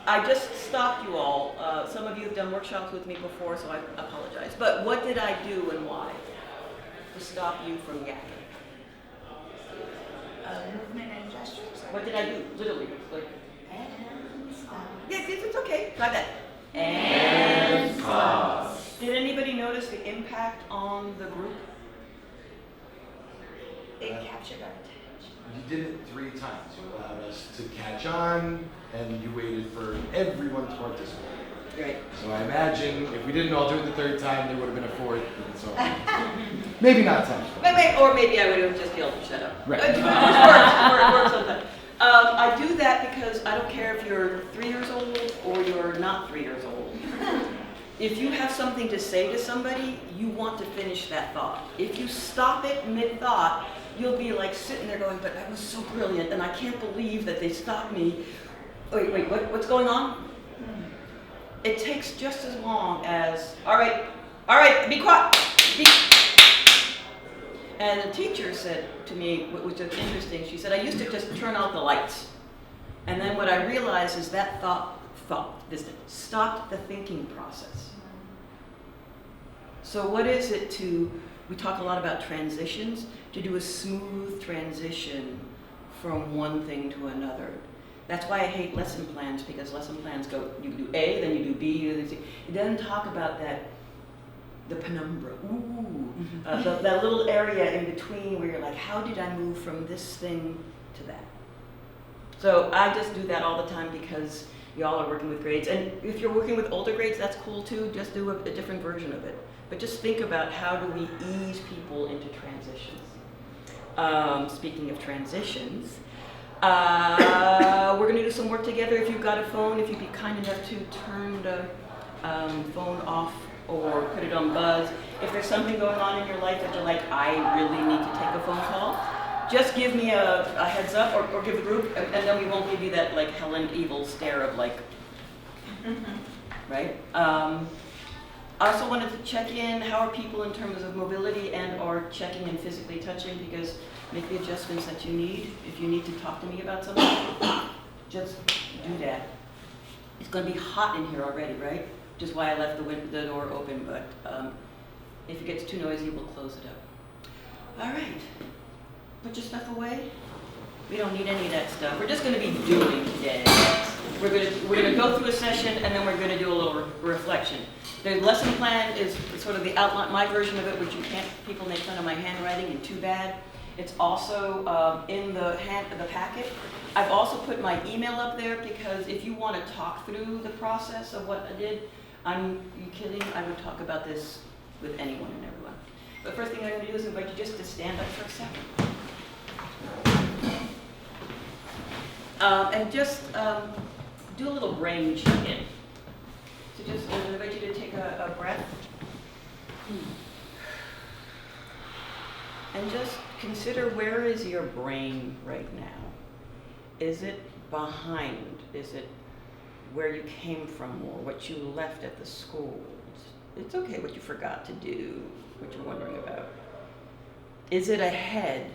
I just stopped you all. Some of you have done workshops with me before, so I apologize. But what did I do and why to stop you from yakking? Movement and gestures. What did I do? Literally. Like, And stop. yes, it's okay. Try that. And pause. Did anybody notice the impact on the group? It captured our attention. You did it 3 times. You allowed us to catch on, and you waited for everyone to participate. Right. So I imagine if we didn't all do it the 3rd time, there would have been a 4th, and so maybe not 10. Wait, or maybe I would have just yelled, shut up. Right. It works sometimes. I do that because I don't care if you're 3 years old or you're not 3 years old. If you have something to say to somebody, you want to finish that thought. If you stop it mid-thought, you'll be like sitting there going, but that was so brilliant, and I can't believe that they stopped me. Wait, what's going on? It takes just as long as, all right, be quiet. And the teacher said to me, what was just interesting, she said, I used to just turn out the lights. And then what I realized is that this stopped the thinking process. So what is it we talk a lot about transitions, to do a smooth transition from one thing to another. That's why I hate lesson plans, because lesson plans go, you do A, then you do B, you do C. It doesn't talk about the penumbra, that little area in between where you're like, how did I move from this thing to that? So I just do that all the time because y'all are working with grades. And if you're working with older grades, that's cool too, just do a different version of it. But just think about how do we ease people into transitions. Speaking of transitions, we're going to do some work together. If you've got a phone, if you'd be kind enough to turn the phone off or put it on buzz. If there's something going on in your life that you're like, I really need to take a phone call, just give me a heads up or give the group, and then we won't give you that like Helen evil stare of like, right? I also wanted to check in, how are people in terms of mobility and or checking and physically touching, because make the adjustments that you need. If you need to talk to me about something, just do that. It's going to be hot in here already, right? Which is why I left the door open, but if it gets too noisy, we'll close it up. All right, put your stuff away. We don't need any of that stuff. We're just going to be doing today. We're going to go through a session, and then we're going to do a little reflection. The lesson plan is sort of the outline, my version of it, which people make fun of my handwriting, and too bad. It's also in the packet. I've also put my email up there because if you want to talk through the process of what I did, you kidding? I would talk about this with anyone and everyone. But first thing I'm going to do is invite you just to stand up for a second. And just do a little brain check-in. So just I invite you to take a breath. And just consider, where is your brain right now? Is it behind? Is it where you came from or what you left at the school? It's okay what you forgot to do, what you're wondering about. Is it ahead?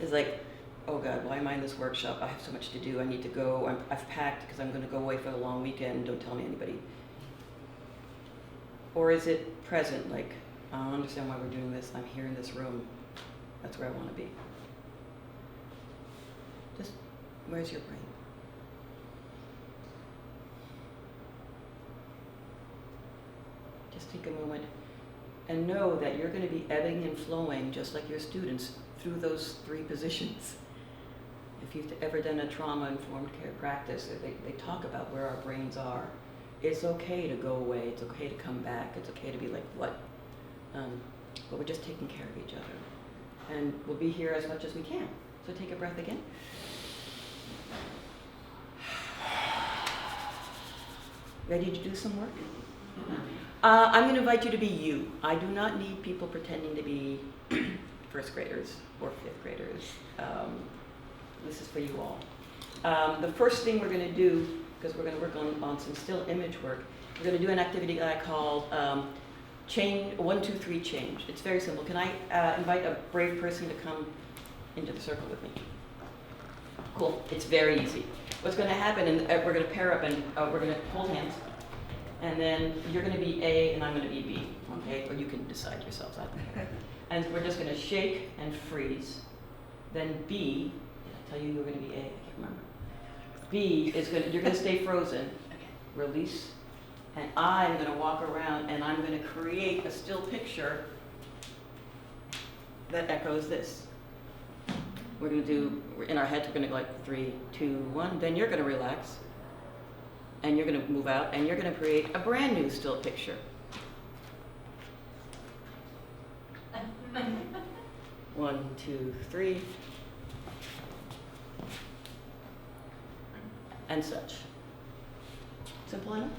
Is like, oh God, why am I in this workshop? I have so much to do. I need to go. I've packed because I'm going to go away for the long weekend. Don't tell me anybody. Or is it present? Like, I don't understand why we're doing this. I'm here in this room. That's where I want to be. Just, where's your brain? Just take a moment and know that you're going to be ebbing and flowing just like your students through those 3 positions. If you've ever done a trauma-informed care practice, they talk about where our brains are. It's okay to go away. It's okay to come back. It's okay to be like, what? But we're just taking care of each other. And we'll be here as much as we can. So take a breath again. Ready to do some work? I'm going to invite you to be you. I do not need people pretending to be first graders or 5th graders. This is for you all. The first thing we're going to do, because we're going to work on some still image work, we're going to do an activity that I call change, 1, 2, 3 change. It's very simple. Can I invite a brave person to come into the circle with me? Cool. It's very easy. what's going to happen, and we're going to pair up and we're going to hold hands. And then you're going to be A and I'm going to be B, okay? Or you can decide yourselves. I don't care. And we're just going to shake and freeze. Then B, did I tell you were going to be A? I can't remember. B is going to, you're going to stay frozen. Release. And I'm going to walk around and I'm going to create a still picture that echoes this. We're going to do, in our heads, we're going to go like 3, 2, 1. Then you're going to relax. And you're going to move out and you're going to create a brand new still picture. 1, 2, 3. And such. Simple enough?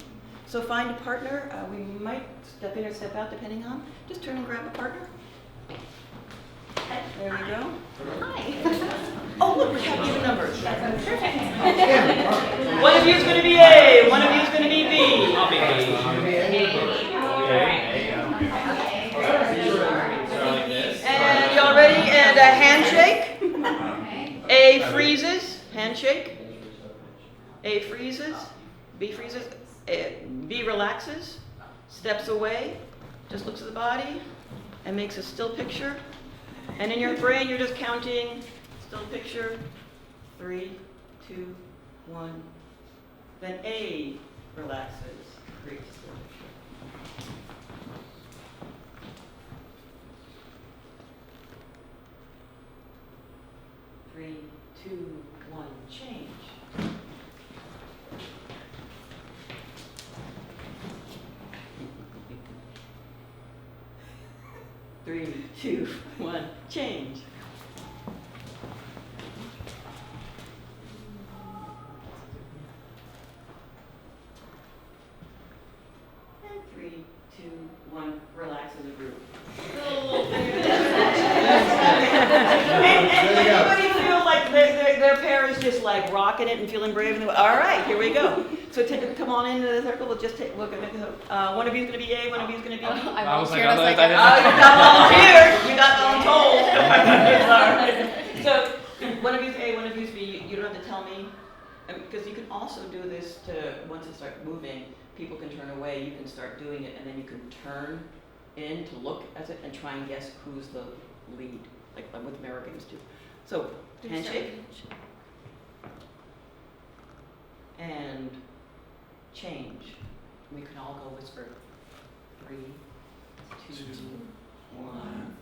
So find a partner. We might step in or step out depending on. Just turn and grab a partner. There we go. Hi. Oh, look, we have even numbers. Perfect. One of you is going to be A. One of you is going to be B. I'll be And y'all ready? And a handshake. A freezes. Handshake. A freezes. B freezes. B relaxes. Steps away. Just looks at the body and makes a still picture. And in your brain, you're just counting. Still picture. 3, 2, 1. Then A relaxes. Creates a still picture. 3, 2, 1. Change. Three, 2, 1. Change. And 3, 2, 1. Relax as a group. Anybody feel like their pair is just like rocking it and feeling brave? All right, here we go. So come on into the circle. We'll just take. One of you is going to be A. One of you is going to be B. I volunteered. Oh, you got volunteered. You got voluntold. So one of you is A. One of you is B. You don't have to tell me, because you can also do this to once it starts moving. People can turn away. You can start doing it, and then you can turn in to look at it and try and guess who's the lead, like with Americans do. So handshake and change. We can all go whisper. 3, 2, 1.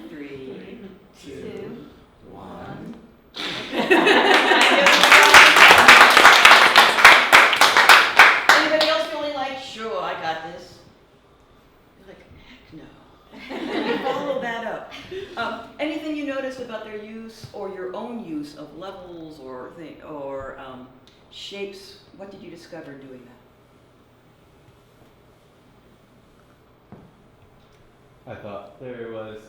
3, 2, 1. Anybody else feeling like, sure, I got this? You're like, heck no. You follow that up. Anything you noticed about their use or your own use of levels or shapes? What did you discover doing that? I thought there was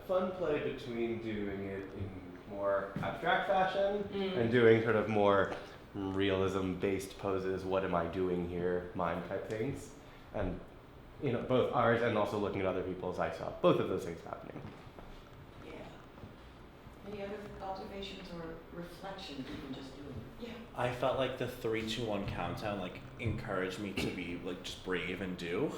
fun play between doing it in more abstract fashion and doing sort of more realism-based poses. What am I doing here? Mime type things, and both ours and also looking at other people's. I saw both of those things happening. Yeah. Any other observations or reflections even just doing it? Yeah. I felt like the 3, 2, 1 countdown encouraged me to be just brave and do.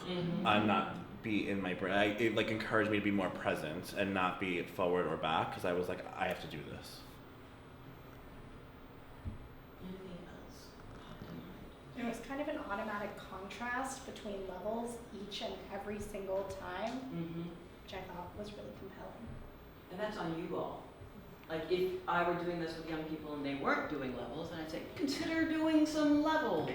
I'm not be in my brain. It encouraged me to be more present and not be forward or back, because I was like, I have to do this. Anything else popped in mind? It was kind of an automatic contrast between levels each and every single time, which I thought was really compelling. And that's on you all. Like if I were doing this with young people and they weren't doing levels, then I'd say, consider doing some levels.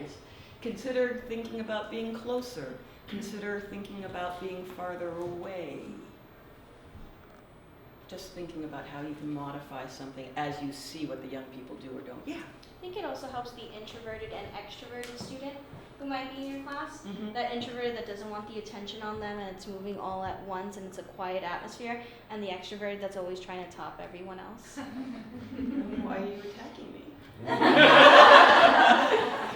Consider thinking about being closer. Consider thinking about being farther away. Just thinking about how you can modify something as you see what the young people do or don't. Yeah. I think it also helps the introverted and extroverted student who might be in your class. That introverted that doesn't want the attention on them and it's moving all at once and it's a quiet atmosphere, and the extroverted that's always trying to top everyone else. Why are you attacking me?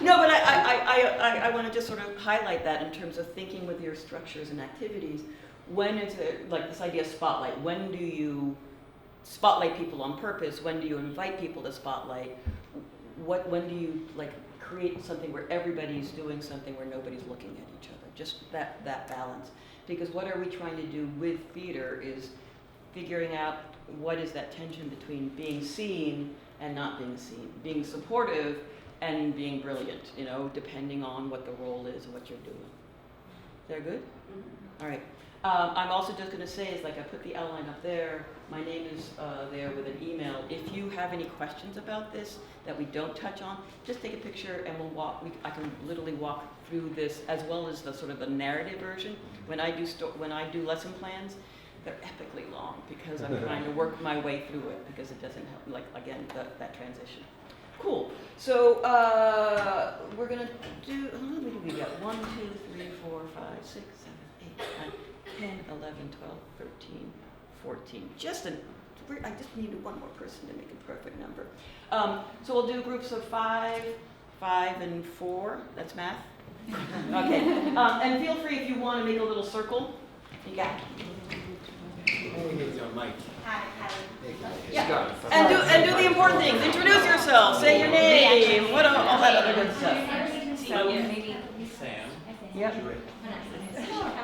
No, but I want to just sort of highlight that in terms of thinking with your structures and activities. When is it, like this idea of spotlight, when do you spotlight people on purpose? When do you invite people to spotlight? When do you like create something where everybody's doing something where nobody's looking at each other? Just that balance. Because what are we trying to do with theater is figuring out what is that tension between being seen and not being seen, being supportive and being brilliant, you know, depending on what the role is and what you're doing. Is that good? Mm-hmm. All right. I'm also just going to say, is like I put the outline up there. My name is there with an email. If you have any questions about this that we don't touch on, just take a picture and we'll walk. I can literally walk through this as well as the sort of the narrative version. When I do lesson plans, they're epically long because I'm trying to work my way through it because it doesn't help. Like again, that transition. Cool. So we're gonna do. How many do we got? 1, 2, 3, 4, 5, 6, 7, 8, 9. 10, 11, 12, 13, 14. I just needed one more person to make a perfect number. So we'll do groups of 5, 5, and 4. That's math. Okay. And feel free if you want to make a little circle. You got it. Yeah. And do the important things. Introduce yourself. Say your name. What all that other good stuff. Sam. Yep.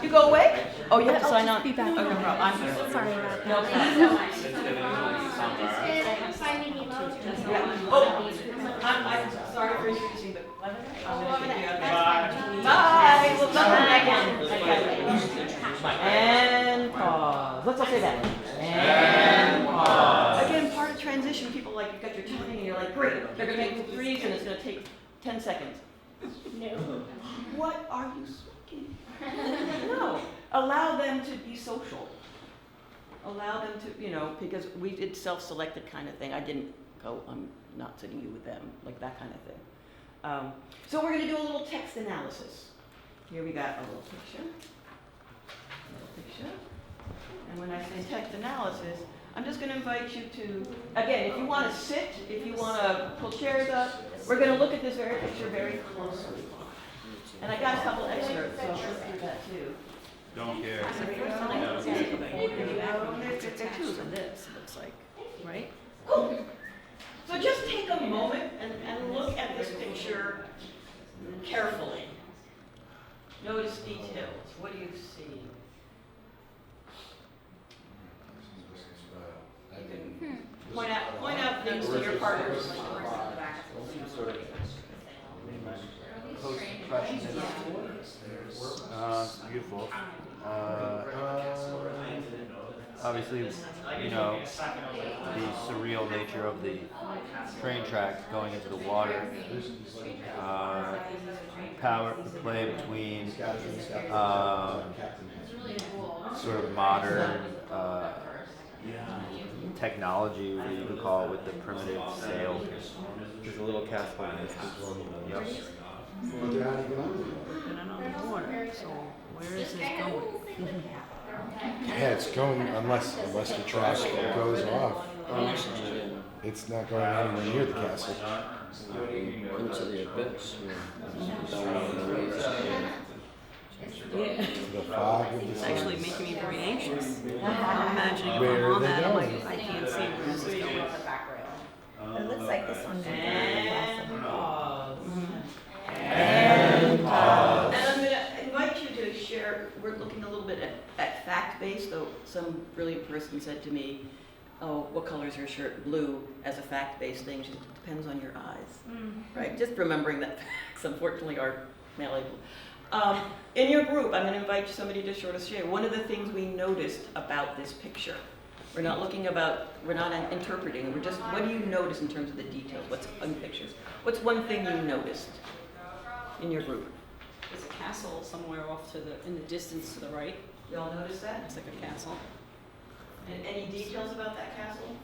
You go away? Oh, you have to sign on. Be back. Oh, no problem. I'm Sorry about that. No problem. Yeah. Oh, I'm sorry for introducing, but I'm going to take you out. Bye. We'll come back in. And pause. Let's all say that. And pause. Again, part of transition, people like, you've got your timing and you're like, great, they're going to make threes and it's going to take 10 seconds. No. What are you smoking? No. Allow them to be social. Allow them to, you know, because we did self-selected kind of thing. I didn't go, I'm not sitting you with them, like that kind of thing. So we're going to do a little text analysis. Here we got a little picture. And when I say text analysis, I'm just going to invite you to, again, if you want to sit, if you want to pull chairs up, we're going to look at this very picture very closely. And I got a couple excerpts, so I'll go through that too. Don't care. They're twos of this, it looks like, right? Cool. So just take a moment and look at this picture carefully. Notice details. What do you see? Point out things to your partners. Beautiful. Obviously, you know, the surreal nature of the train tracks going into the water. Power play between sort of modern technology, what you would call, with the primitive sail. There's a little castle in this as well. Yep. So where is this going? Yeah, it's going unless the track goes off. It's not going anywhere near the castle. Into the abyss. Yeah. The fog of the It's sea. actually making me very anxious. I'm imagining Where I'm are on they that. I'm going? like, I can't see where this is going. It looks like this one's And pause. And pause. And I'm going to invite you to share. We're looking a little bit at fact-based, though some brilliant person said to me, oh, what color is your shirt? Blue, as a fact-based thing. She said, it depends on your eyes. Right? Just remembering that facts, unfortunately, are malleable. In your group, I'm going to invite somebody to sort of share. One of the things we noticed about this picture, we're not interpreting, we're just, what do you notice in terms of the details? What's on pictures? What's one thing you noticed in your group? There's a castle somewhere off in the distance to the right. Y'all notice that? It's like a castle. And any details about that castle?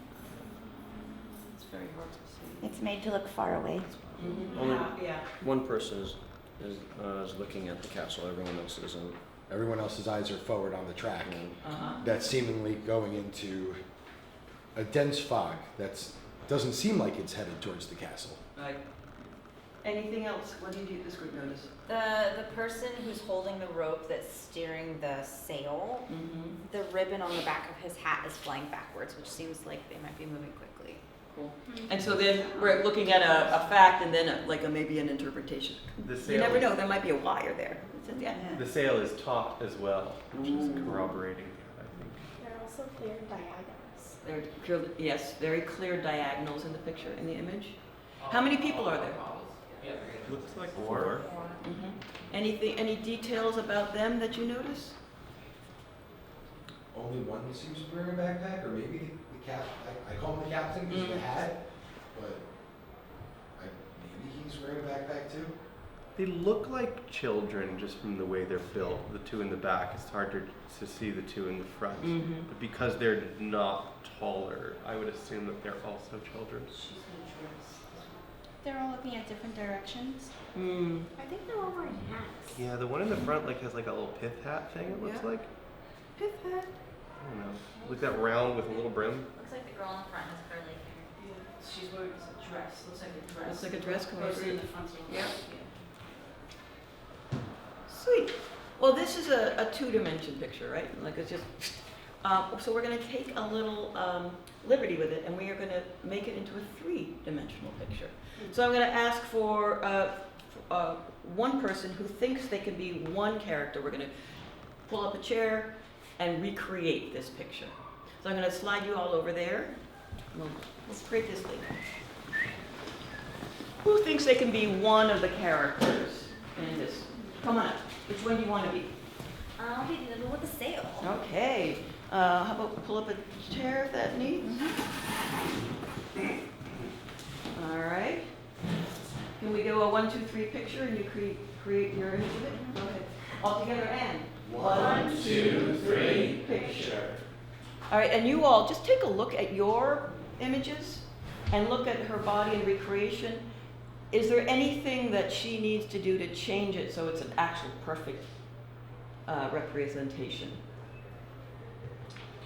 It's very hard to see. It's made to look far away. Mm-hmm. Only Yeah. one person is looking at the castle. Everyone else isn't. Everyone else's eyes are forward on the track. Uh-huh. That's seemingly going into a dense fog that doesn't seem like it's headed towards the castle. Right. Anything else? What did this group notice? The person who's holding the rope that's steering the sail, the ribbon on the back of his hat is flying backwards, which seems like they might be moving quickly. Cool. And so then we're looking at a fact and then maybe an interpretation. The You sail never is- know, there might be a wire there. Yeah. The sail is taut as well, which is corroborating, I think. There are also clear diagonals. There are clear, yes, very clear diagonals in the picture, in the image. How many people are there? Looks like 4. Any details about them that you notice? Only one seems to be wearing a backpack, or maybe the cap. I call him the captain because he had, but maybe he's wearing a backpack too. They look like children just from the way they're built. The two in the back, it's harder to see the two in the front. But because they're not taller, I would assume that they're also children. They're all looking at different directions. I think they're all wearing hats. Yeah, the one in the front has like a little pith hat thing, it looks Yeah. like. Pith hat. I don't know. Look that round with a little brim. Looks like the girl in the front has curly hair. Yeah, she's wearing a dress, looks like a dress. Looks like a dress The coming person over. in the front's a Yeah. dress, Sweet. Well, this is a two-dimension picture, right? Like it's just. So we're going to take a little liberty with it, and we are going to make it into a three-dimensional picture. So I'm going to ask for one person who thinks they can be one character. We're going to pull up a chair and recreate this picture. So I'm going to slide you all over there. Let's create this thing. Who thinks they can be one of the characters in this? Come on up. Which one do you want to be? I'll be the one with the sail. Okay. How about pull up a chair if that needs? All right. Can we go a 1, 2, 3 picture and you create your image of it? Go ahead. All together and 1, 2, 3 picture. All right, and you all just take a look at your images and look at her body in recreation. Is there anything that she needs to do to change it so it's an actual perfect representation?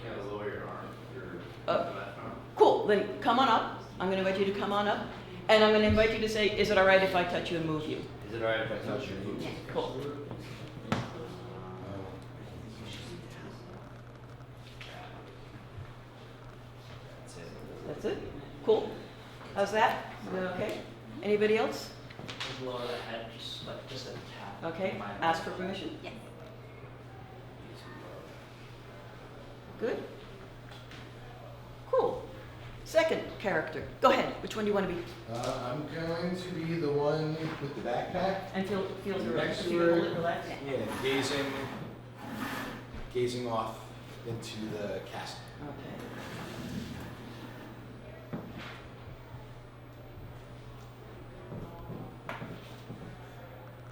Can't lower your arm. Cool, then come on up. I'm going to invite you to come on up. And I'm going to invite you to say, is it all right if I touch you and move you? Is it alright if I touch your boobs? Cool. That's it? Cool. How's that? Is that okay? Anybody else? Just lower the head, just a tap. Okay, ask for permission. Yes. Good. Cool. Second character. Go ahead. Which one do you want to be? I'm going to be the one with the backpack. And feels relaxed. Next If you to hold her. it relaxed. Yeah, gazing off into the castle. Okay.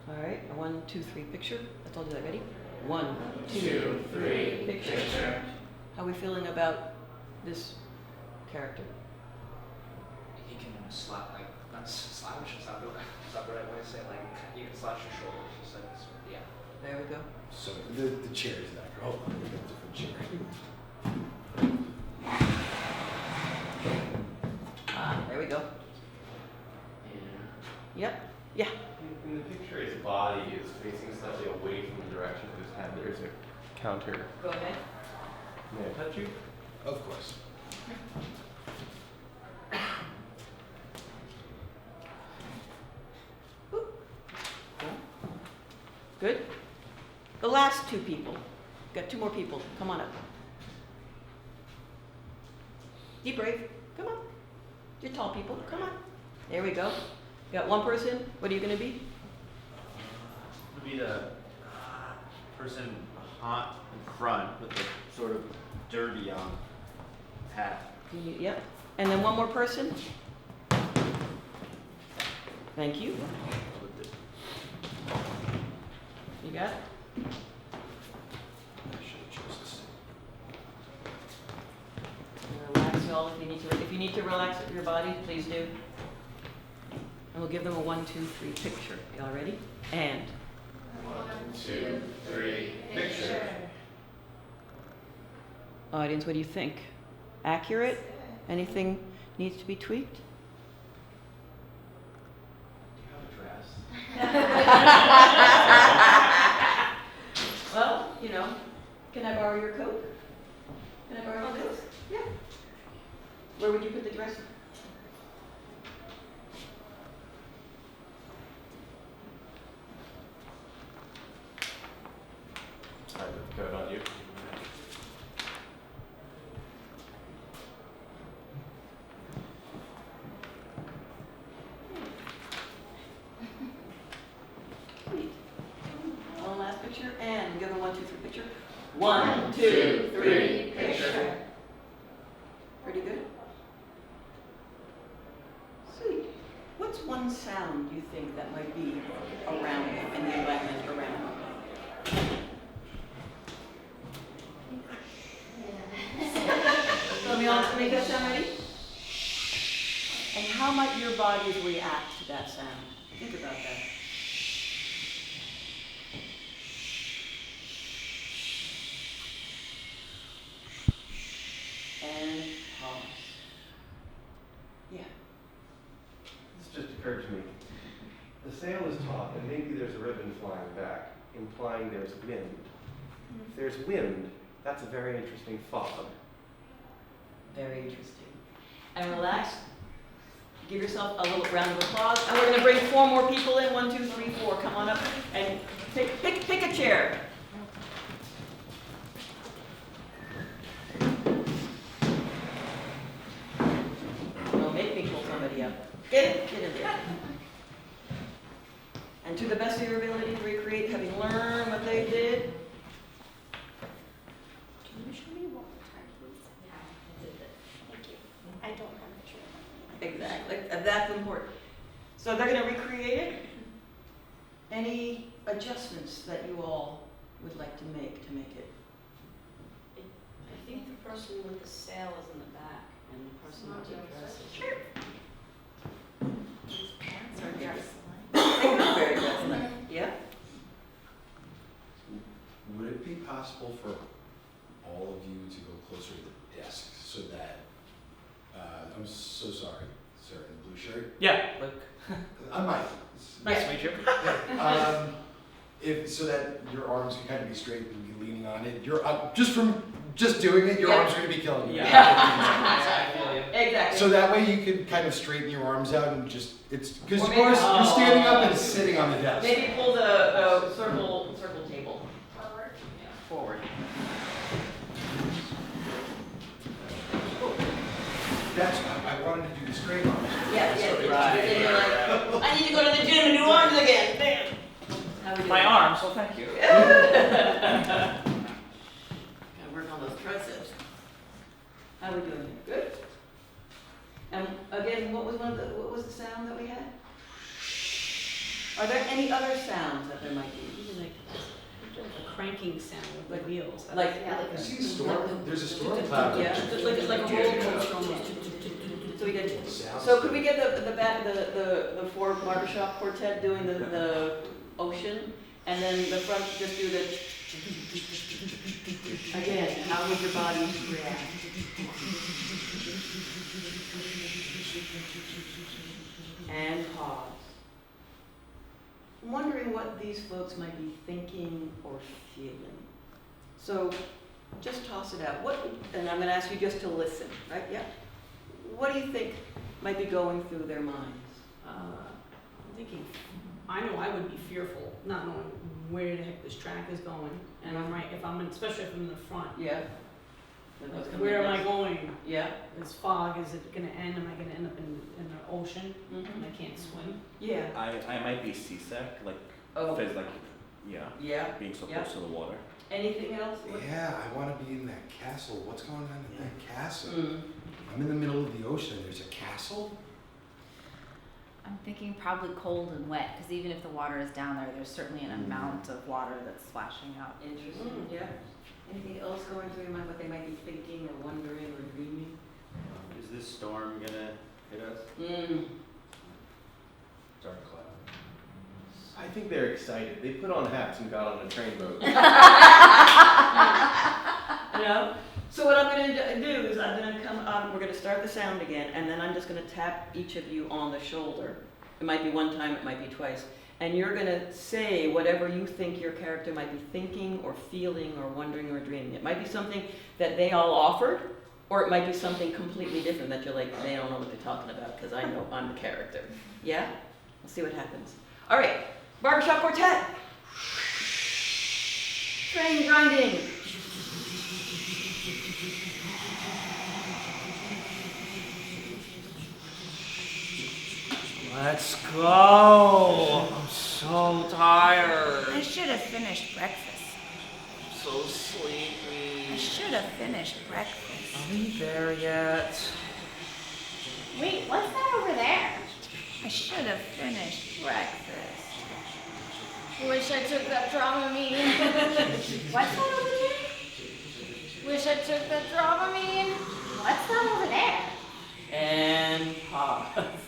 All right. A 1, 2, 3 picture. I told you that. Ready? 1, 2, 3 picture. How are we feeling about this character? You can slap, like, not slouch, it's not the right way to say it, like, you can slouch your shoulders, so it's, yeah. There we go. So the chair is not going. Hold on, we got a different chair. There we go. Yep. Yeah. In the picture, his body is facing slightly away from the direction of his head. There's a counter. Go ahead. May I touch you? Of course. Good. The last two people. Got 2 more people. Come on up. Be brave. Come on. You're tall people. Come on. There we go. Got one person. What are you going to be? Would be the person hot in front with the sort of derby on hat. Yep. And then one more person. Thank you. You got it? I should have chosen this. Relax, y'all. If you need to relax your body, please do. And we'll give them a 1, 2, 3 picture. Y'all ready? And 1, 2, 3, picture. audience, what do you think? Accurate? Anything needs to be tweaked? Do you have a Can I borrow your coat? Can I borrow this? Yeah. Where would you put the dress? I put the coat on you. One last picture, and give a 1, 2, 3 picture. 1, 2, 3 picture. Pretty good. Sweet. What's one sound you think that might be around him, in the environment around him? Let me all make that sound ready? And how might your bodies react to that sound? Think about that. And pause. Yeah. This just occurred to me. The sail is taut, and maybe there's a ribbon flying back, implying there's wind. If there's wind, that's a very interesting fog. Very interesting. And relax. Give yourself a little round of applause. And we're going to bring 4 more people in. 1, 2, 3, 4. Come on up and pick a chair. Don't make me pull somebody up. Get in there. And to the best of your ability to recreate, having learned what they did. Can you show me one more time, please? Thank you. I don't have a picture. Exactly, that's important. So they're going to recreate it. Any adjustments that you all would like to make it? I think the person with the sail is in the back, and the person with the dress is. Sure. These pants are very slim. Very good. Yeah. Would it be possible for all of you to go closer to the desk so that, I'm so sorry, sir, in the blue shirt. Yeah, look. I'm Mike. Nice to meet you. Yeah, if, so that your arms can kind of be straight and be leaning on it. You're just from doing it, your arms are going to be killing you. I feel you. Exactly. So that way you can kind of straighten your arms out and just, it's, because Or you're maybe- standing up and sitting on the desk. Maybe pull the circle table Forward. forward. That's, I wanted to do the straight arms. Yeah. Right. And you're like, I need to go to the gym and do arms again. Damn. How we doing? My arms, well, thank you. Gotta work on those triceps. How we doing here? Good. And again, what was the sound that we had? Are there any other sounds that there might be? Even like a cranking sound with the wheels. Like, You see the storm, there's a storm cloud. yeah, Just like a roller coaster almost. so we did. So could we get the 4 barbershop quartet doing the ocean, and then the front just do the. Again, how would your body react? And pause. I'm wondering what these folks might be thinking or feeling. So just toss it out. And I'm going to ask you just to listen, right? Yeah. What do you think might be going through their minds? I'm thinking, I know I would be fearful, not knowing where the heck this track is going. And I'm right, especially if I'm in the front. Yeah. Where am I going? Yeah. This fog, is it gonna end? Am I gonna end up in the ocean and Mhm. I can't swim? Yeah. I might be seasick, like, Oh. if it's like, yeah, Yeah. being so Yeah. close to the water. Anything else? Yeah, I want to be in that castle. What's going on in that castle? Mm. I'm in the middle of the ocean. There's a castle? I'm thinking probably cold and wet, because even if the water is down there, there's certainly an amount of water that's splashing out. Interesting. Yeah. Anything else going through your mind? What they might be thinking or wondering or dreaming? Is this storm gonna hit us? Dark cloud. I think they're excited. They put on hats and got on a train boat. You know? So what I'm going to do is I'm going to come up, we're going to start the sound again, and then I'm just going to tap each of you on the shoulder. It might be one time, it might be twice. and you're gonna say whatever you think your character might be thinking or feeling or wondering or dreaming. It might be something that they all offered, or it might be something completely different that you're like, they don't know what they're talking about because I know I'm the character. Yeah? We'll see what happens. All right, barbershop quartet. Train grinding. Let's go. I'm so tired. I should have finished breakfast. I'm so sleepy. I should have finished breakfast. Are we there yet? Wait, what's that over there? I should have finished breakfast. Wish I took that Dramamine. What's that over there? Wish I took that Dramamine. What's that over there? And pause.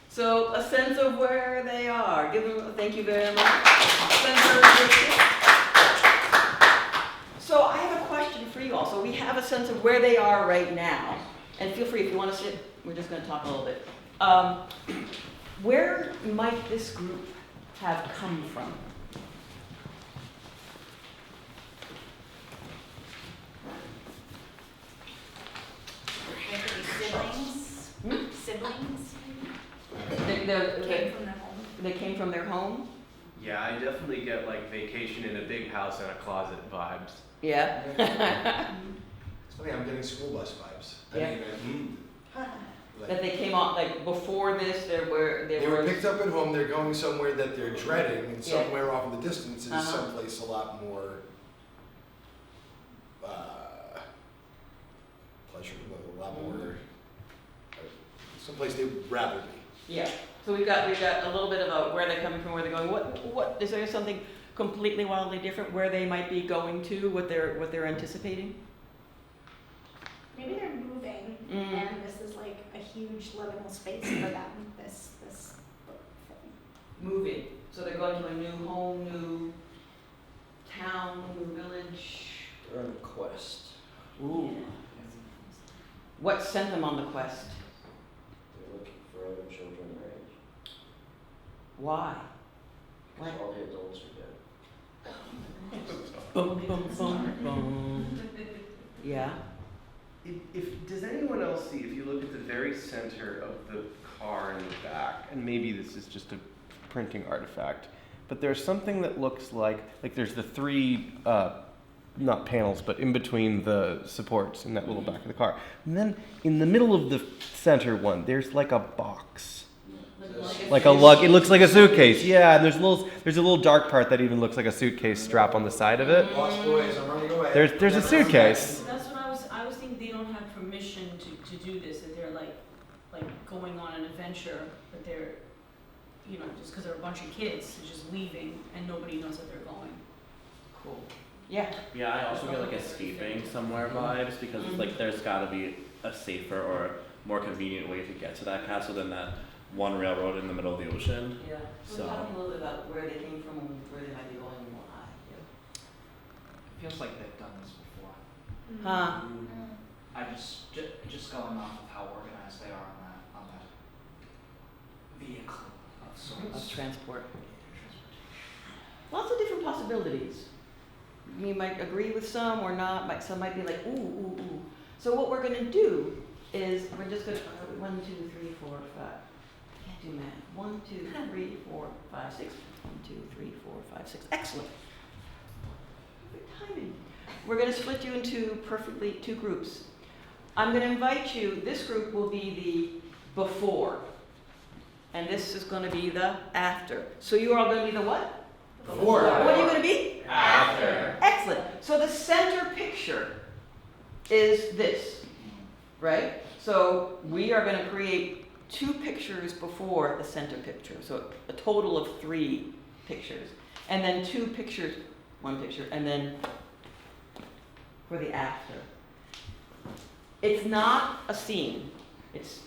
So a sense of where they are. Give them a thank you very much. So I have a question for you all. So we have a sense of where they are right now. And feel free if you want to sit, we're just going to talk a little bit. Where might this group have come from? There could be siblings. Siblings. They Came from their home. They came from their home? Yeah, I definitely get like vacation in a big house and a closet vibes. Yeah. It's funny, I'm getting school bus vibes. Yeah. Like, That they came on, like, before this, they were were picked up at home, they're going somewhere that they're dreading, and Yeah. somewhere off in the distance is Uh-huh. someplace a lot more pleasurable, a lot more, someplace they would rather be. Yeah, so we've got a little bit of a where they're coming from, where they're going. What is there something completely wildly different where they might be going to, what they're anticipating? Maybe they're moving, and this is like a huge liminal space for them. This thing. Moving. So they're going to a new home, new town, new village. They're on a quest. Ooh. What sent them on the quest? They're looking for other children their age. Why? Because all the adults are dead. Boom, boom, boom, boom. Yeah. If does anyone else see, if you look at the very center of the car in the back, and maybe this is just a printing artifact, but there's something that looks like there's the three, not panels, but in between the supports in that little back of the car. And then in the middle of the center one, there's like a box. Like a lug, it looks like a suitcase. Yeah, and there's a little dark part that even looks like a suitcase strap on the side of it. Lost boys, I'm running away. There's a suitcase. That's what I was thinking. They don't have permission to do this. That they're like going on an adventure, but they're, just because they're a bunch of kids, they're just leaving and nobody knows that they're going. Cool. Yeah. Yeah, I also get like escaping somewhere vibes because it's like there's got to be a safer or more convenient way to get to that castle than that one railroad in the middle of the ocean. Yeah. So- We're talking a little bit about where they came from and where they might be going and why. Feels like they've done this before. Huh. I just going off of how organized they are on that vehicle of sorts. Of transport. Lots of different possibilities. You might agree with some or not. Some might be like, ooh, ooh, ooh. So what we're going to do is we're just going to 1, 2, 3, 4, 5. I can't do math. 1, 2, 3, 4, 5, 6. 1, 2, 3, 4, 5, 6. Excellent. Perfect timing. We're going to split you into two groups. I'm going to invite you. This group will be the before, and this is going to be the after. So you are all going to be the what? Before. What are you going to be? After. Excellent. So the center picture is this, right? So we are going to create 2 pictures before the center picture. So a total of 3 pictures. And then 2 pictures, 1 picture, and then for the after. It's not a scene. It's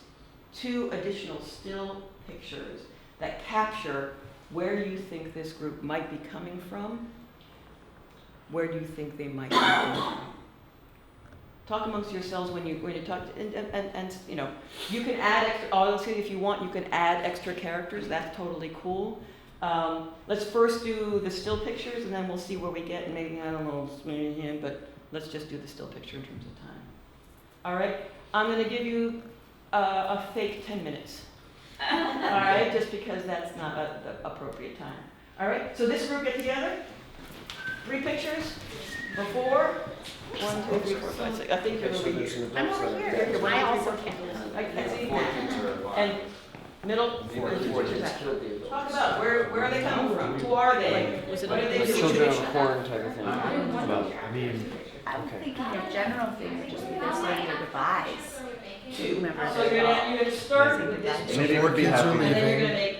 2 additional still pictures that capture where you think this group might be coming from. Where do you think they might be going? talk amongst yourselves when you talk, and you know, you can add extra, honestly, if you want, you can add extra characters, that's totally cool. Let's first do the still pictures, and then we'll see where we get, and maybe, I don't know, but let's just do the still picture in terms of time. All right, I'm gonna give you a fake 10 minutes. All right, just because that's not the appropriate time. All right, so this group get together, 3 pictures, before, 1, 2, 3, 4, 5, 6, I think you're over here. I'm over here. I also can't. I see that. And middle, where the 2 pictures at? Talk about, where are they coming from? Who are they? What are they doing? Children of corn type of thing. I mean, I'm thinking a general thing would just be this lady or goodbyes. Whomever So you're gonna start with this. so 4 kids are And then you're gonna leaving. make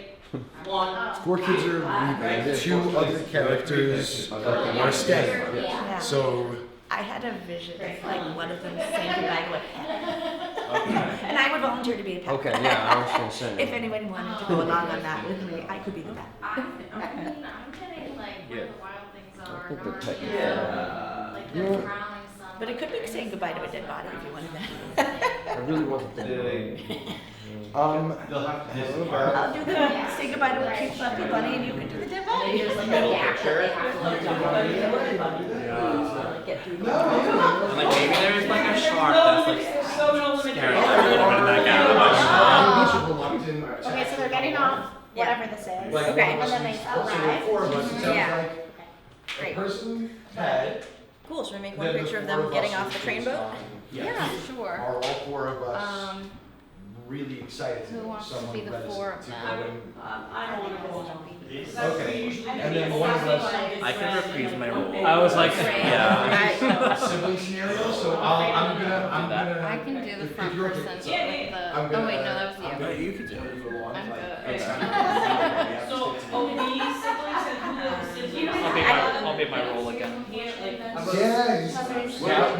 1. 4 kids are leaving. 2 other characters are staying. Yeah. So I had a vision of like one of them saying goodbye to a pet. And I would volunteer to be a pet. Okay, yeah, I was gonna say. If anyone wanted to go along on that with me, I could be the pet. I'm getting like Yeah. where the wild things are. I think the not pet. Yeah. Like Yeah. they're drowning some. But it could be saying goodbye to a dead body if you wanted that. I really wasn't thinking. They'll have to disappear. I'll do the say goodbye to a cute fluffy bunny and you can do the dead body. Middle picture. Get through the And like maybe there's like a shark that's like staring Yeah. at everyone in that guy. Okay, so they're getting off whatever this is. Okay. And then they arrive. 4 of us, it sounds Yeah. like a Great. person, Ted, Cool, should we make then one the picture of 4 them us getting who off the train is boat? on. Yeah, sure. Are all 4 of us really excited to Who know wants to someone be the reticent 4 of to them? go in? I don't wanna go. Okay, and then one of us I can reprise my role. I was like, Right. yeah. sibling scenario, so I'm gonna. I can do the if front you're person okay. with I'm the. gonna, Oh wait, no, that was I'm you. gonna- You could do it. I'm good. So, these siblings and who else is I'll be my role again. Yeah,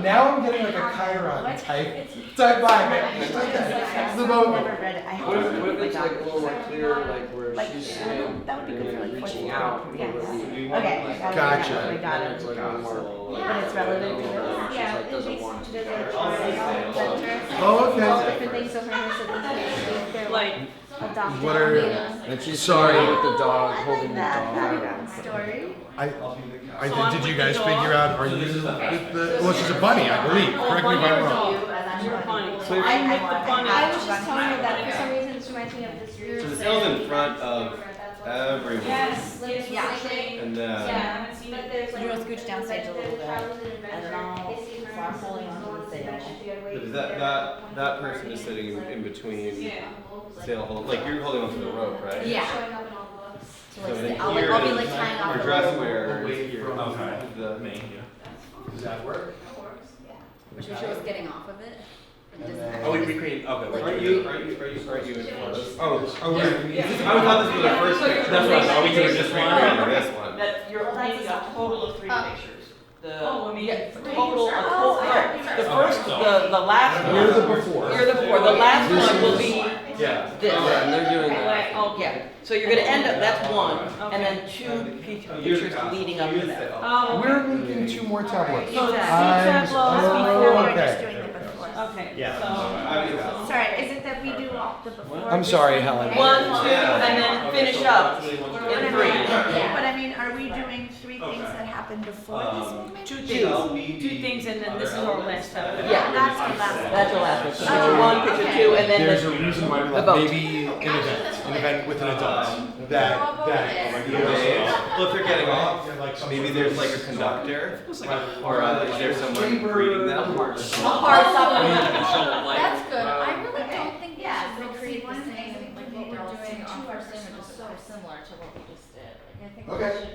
now I'm getting like a Chiron type vibe. It's the moment. Never read it. I What have if, to what if read it's my like a dog. little more clear, like where Like, she's sitting, that would be and good for then like reaching 14 out? Yes. Maybe Okay. like, Gotcha. We got then it. it's like a more. But it's relevant to this? She's like doesn't want to. There's a triangle center. Oh, okay. All different things, so for her siblings, they're like adopted. What are- And she's Sorry. sitting with the dog, I holding like the that dog. background story. Did you guys figure out, are you with the, well, she's a bunny, I believe, correct me if I'm wrong. You're funny. So I was just telling her that for some reason this reminds me of this So the cell's in front of everyone. Yes. Yeah. And Yeah, I then, haven't seen it. There's We're gonna scooch down stage a little bit, and then I'll start holding onto the sail. because that person is sitting in between sail hold, like you're holding onto the rope, right? Yeah. Showing up in all the books. So So like, then I'll here be is like tying off your the dress rope, wearer Away is here. from The, Me, Does that work? which we show us getting off of it. And then- Oh, we create. Okay. aren't you in front of? Oh, we're, I thought this was the first picture. That's what I thought. We could have just recreated this one. That you're making a total of 3 pictures. I mean, Yeah, total, the first, the last one. You're the before. You're the before, the last one will be Yeah. this. Yeah, and they're doing that. Right, oh, yeah, so you're gonna end up, that's one, and then 2 pictures leading up to that. Oh, We're making 2 more tableaus. So it's 2 I'm- tableaus oh, before. We're just okay. doing the before. Okay, Yeah. so. Sorry, is it that we do all the before? I'm sorry, Helen. 1, 2, and then finish up in 3. But I mean, are we doing 3 things that happened before this moment? 2 things, and then this is our last step. Yeah, That's our last one. that's the last one, so picture 1, picture 2, and then There's a the, reason why we the left, vote. maybe an event with an adult, that. Well, if they're getting off, Like maybe there's like a conductor, or is there someone greeting them? That's good. I really don't think we should recreate the same, like what we're doing on our sim, which is so similar to what we just did. Like, I think we Okay. should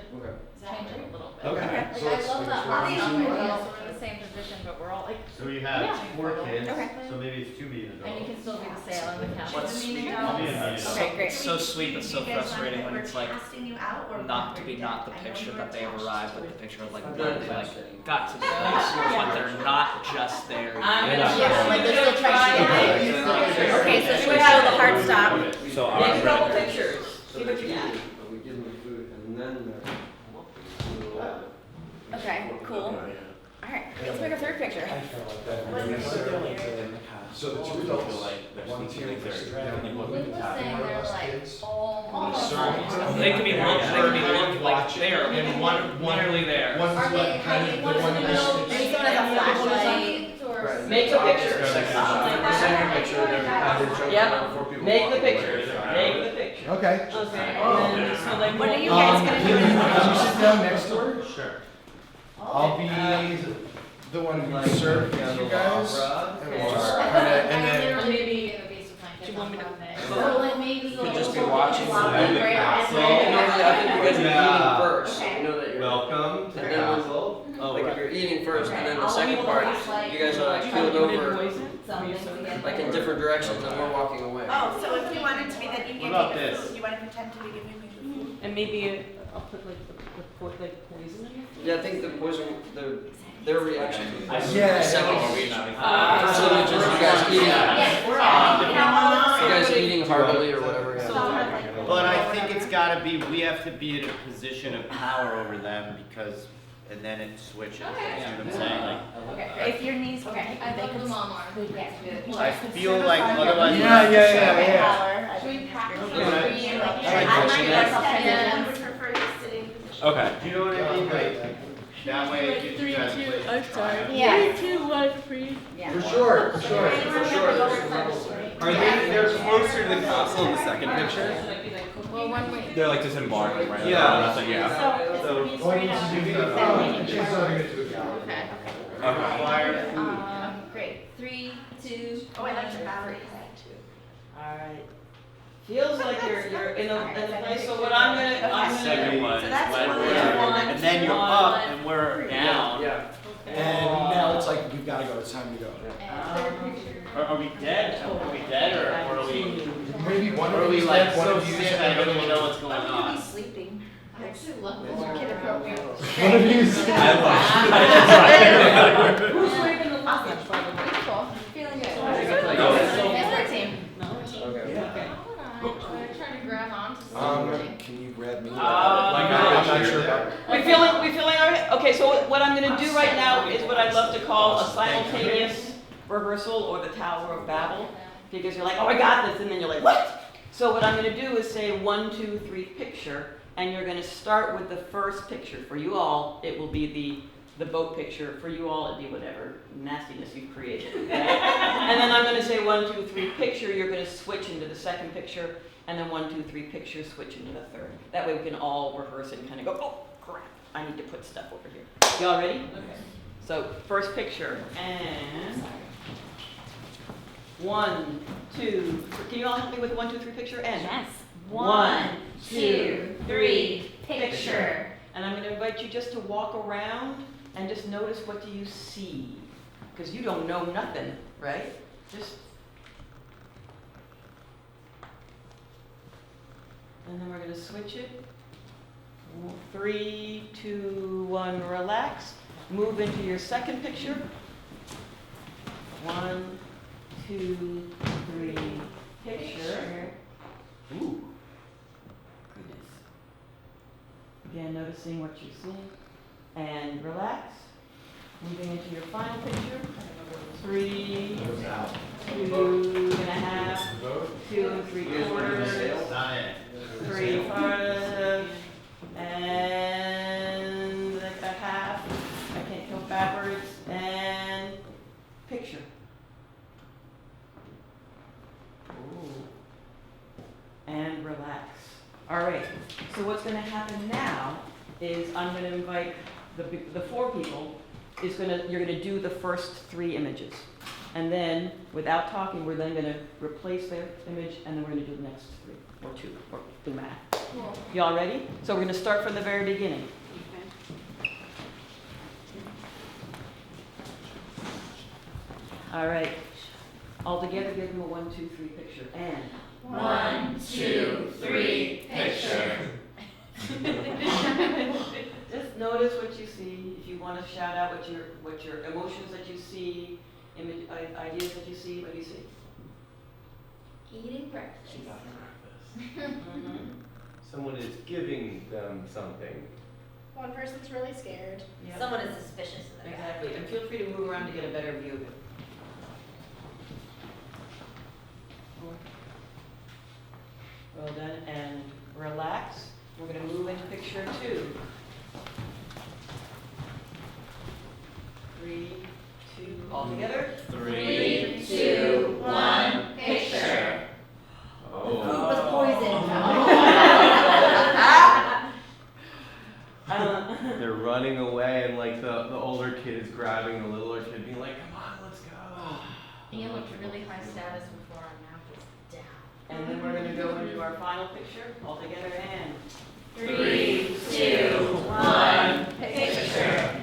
change it a little bit. Okay. Like, So I let's- love that let's last do idea, that. so we're in the same position, but we're all like, So we have 4 kids, Okay. so maybe it's 2 being and you can still be the sail and the captain. What's sweet? I'll be in meeting. Okay, great. It's so sweet but so frustrating when it's like Casting you out or not to be not the picture that they have arrived, but the picture of like when they like got to the place, but they're not just there. I'm yet. gonna- Yeah, like they're still trying to get there. Okay, so should we show the hard stop? So Make a couple pictures, see what you got. But we give them the food and then they're. Okay, cool. Alright, feels took a third picture. I felt like that. In the past, So the two people adults, feel like there's one, these two, things that three, are yeah. like what Luke we was talk saying about. they're like kids. almost. They can be looked like there, and one nearly there. One's Are they like kind of the one hiding that's. one Maybe someone has a flashlight. or? Make a picture. Second picture, then Yep. Make the picture. Make the picture. Okay. Okay, and then, so like, What are you guys gonna do? Can you sit down next to her? Sure. I'll be the one who served you guys. And we'll just Okay. kinda, and then. Or maybe in the base of my Do you want me to- So like maybe. Could just be watching Well, from the right, castle. and No, then- I think you guys are Yeah. eating first. Okay. You know that you're. Welcome to the And then we'll- castle. Oh, like if you're eating first, and then the Okay. second part, Like- you guys are like Do you peeled want me to over, poison? Something together. like in different directions, and we're walking away. Oh, so if you wanted to be that you What give about me the this? food, you want to pretend to be giving me the food? And maybe I'll put like like poison in it? Yeah, I think the poison, their reaction to it. Yeah. Second Oh, reaction. Ah. First image is you guys eating, Yes, we're all. you guys eating heartily or whatever. So, yeah. But I think it's gotta be, we have to be in a position of power over them because, and then it switches, you see what I'm saying? Like, Okay. If your knees were Okay, I love the mom arm. Yeah. I feel like otherwise. Yeah. Should we practice Yeah. three, like, I like I that. myself I can would prefer the sitting position. Okay. Do you know what I mean? Like, that way it gives you guys a place. I'm sorry. Yeah. 3, 2, 1, freeze. Yeah. For sure, for sure. Are they're closer to the castle in the second picture? Well, one way. They're like disembarking, right? Yeah. Nothing, yeah. So, Okay. Great. 3, 2. Oh, I like your boundaries. Alright. Feels like you're in a place, so what I'm gonna, Second one So is that's when one, we're, yeah. and then you're up and we're down. Yeah. And now it's like, we've gotta go, it's time to go. And third picture. Are we dead? Are we dead or are we, Maybe one or are of we these, like one so of you. sick I don't even know what's going I'm gonna be on? sleeping. I actually love Those are this. kid appropriate. One of you. Who's waving the message, by the way? Beautiful. Feeling good. Oh, Yes, our team. Okay. I'm trying to grab onto something. Can you grab me? Uh, I'm not sure about. We feeling alright? Okay, so what I'm gonna do right now is what I love to call a simultaneous rehearsal or the Tower of Babel. Because you're like, oh, I got this, and then you're like, what? So what I'm gonna do is say 1, 2, 3, picture, and you're gonna start with the first picture. For you all, it will be the boat picture. For you all, it'd be whatever nastiness you've created. Okay? And then I'm gonna say 1, 2, 3, picture. You're gonna switch into the second picture, and then 1, 2, 3, picture, switch into the third. That way we can all rehearse and kind of go, oh, crap, I need to put stuff over here. Y'all ready? Okay. So first picture, and 1, 2, can you all help me with 1, 2, 3, picture, and? Yes. 1, 2, 3, picture. And I'm gonna invite you just to walk around and just notice what do you see. Because you don't know nothing, right? Just. And then we're gonna switch it. 3, 2, 1, relax. Move into your second picture. 1, 2, 3, picture. Ooh. Goodness. Again, noticing what you're seeing. And relax. Moving into your final picture. 3, 2.5, 2 3/4, Not it. 3/4, and like a half. I can't go backwards. And picture. Ooh. And relax. All right. So what's going to happen now is I'm going to invite the 4 people. You're going to do the first 3 images. And then, without talking, we're then going to replace their image, and then we're going to do the next 3, or 2, or do math. Cool. Y'all ready? So we're going to start from the very beginning. All right. All together, give them a 1, 2, 3 picture. And 1, 2, 3, picture. just notice what you see. If you want to shout out what your emotions that you see, ideas that you see, what do you see? Eating breakfast. Mm-hmm. Someone is giving them something. one person's really scared. Yep. Someone is suspicious in the back. Exactly, and feel free to move around to get a better view of it. Well done, and relax. We're gonna move into picture 2. 3, 2, all together. 3, 2, 1, picture. Food was poisoned. They're running away, and like the older kid is grabbing the littler kid, being like, "Come on, let's go." Ian looked really high status before, and now he's down. And then we're gonna go into our final picture, all together, and 3, 2, 1, picture.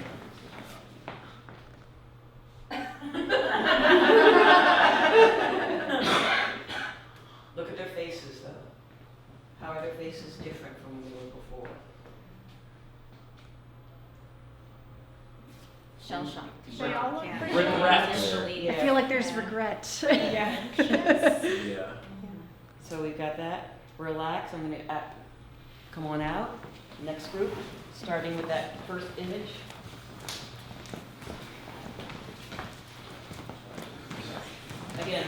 look at their faces though. How are their faces different from when they were before? Shell shocked. They all look pretty Regret. I feel like there's regret. Yeah. Yeah. So we've got that. Relax. I'm going to come on out. Next group, starting with that first image. Again,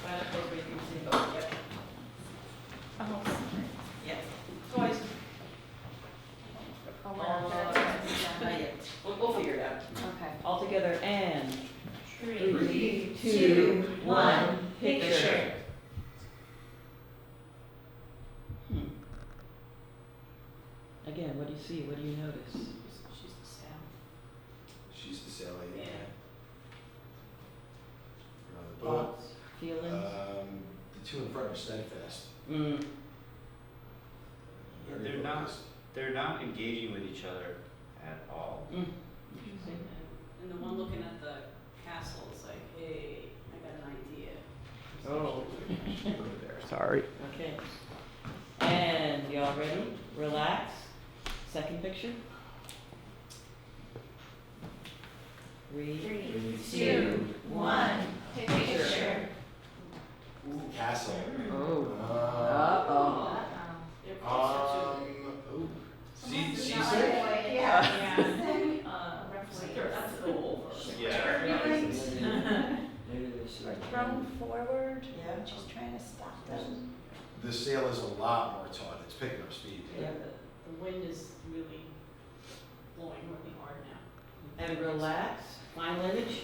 find a place where you can see both. Yep. Oh. Yep. Twice. Oh, Not yet. We'll figure it out. Okay. All together and 3, 2, 1, picture. Again, what do you see? What do you notice? She's the sound. She's the sailor. Yeah. Around the boat. Thoughts, feelings? The two in front are steadfast. Mm. Very focused. They're not engaging with each other at all. Interesting. And the one looking at the castle is like, hey, I got an idea. Oh. Sorry. Okay. And y'all ready? Relax. Second picture. 3, 2, 1, picture. Ooh, castle. Oh. Uh, Uh-oh. ooh. Caesar? Yeah. That's the goal first. Yeah. Or thrown forward. Yeah. She's trying to stop them. The sail is a lot more taut. It's picking up speed. Yeah. The wind is really blowing really hard now. And relax. Final image.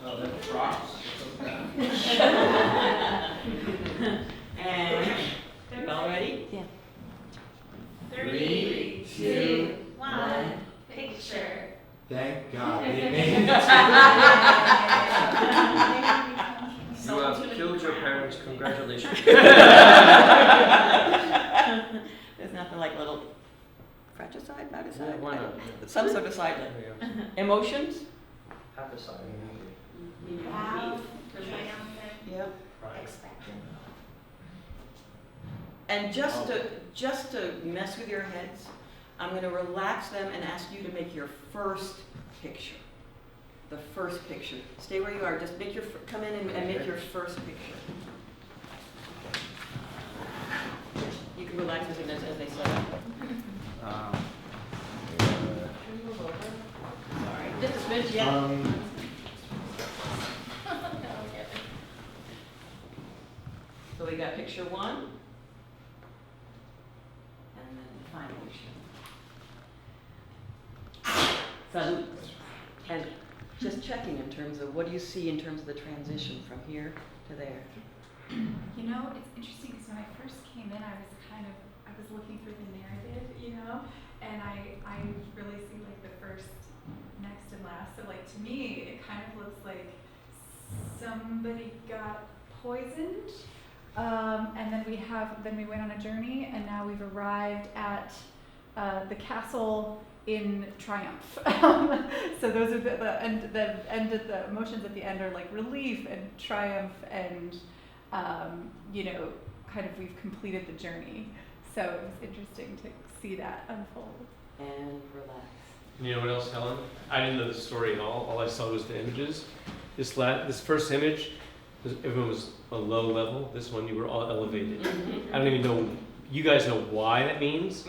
Oh, that drops. And y'all ready? Yeah. 3, 2, 1, picture. Thank God they made it. You have killed your parents. Congratulations. There's nothing like little fratricide, magicide, Why not? some sort of side. There you go. Emotions? Half a side. Wow. Yep. Right. Expected. And just to mess with your heads, I'm going to relax them and ask you to make your first picture. The first picture. Stay where you are. Just make your come in and make your first picture. You can relax with them as they set up. Can you move over? Sorry. Just a smidge, yeah. So we got picture 1. And then the final picture. Salute. And just checking in terms of what do you see in terms of the transition from here to there? You know, it's interesting because when I first came in, I was looking through the narrative, you know, and I really see like the first, next and last. So like to me, it kind of looks like somebody got poisoned, and then we went on a journey, and now we've arrived at the castle in triumph. So those are the emotions at the end are like relief and triumph and you know, kind of we've completed the journey. So it was interesting to see that unfold. And relax. You know what else, Helen? I didn't know the story at all. All I saw was the images. This first image, everyone was a low level. This one, you were all elevated. I don't even know. You guys know why that means,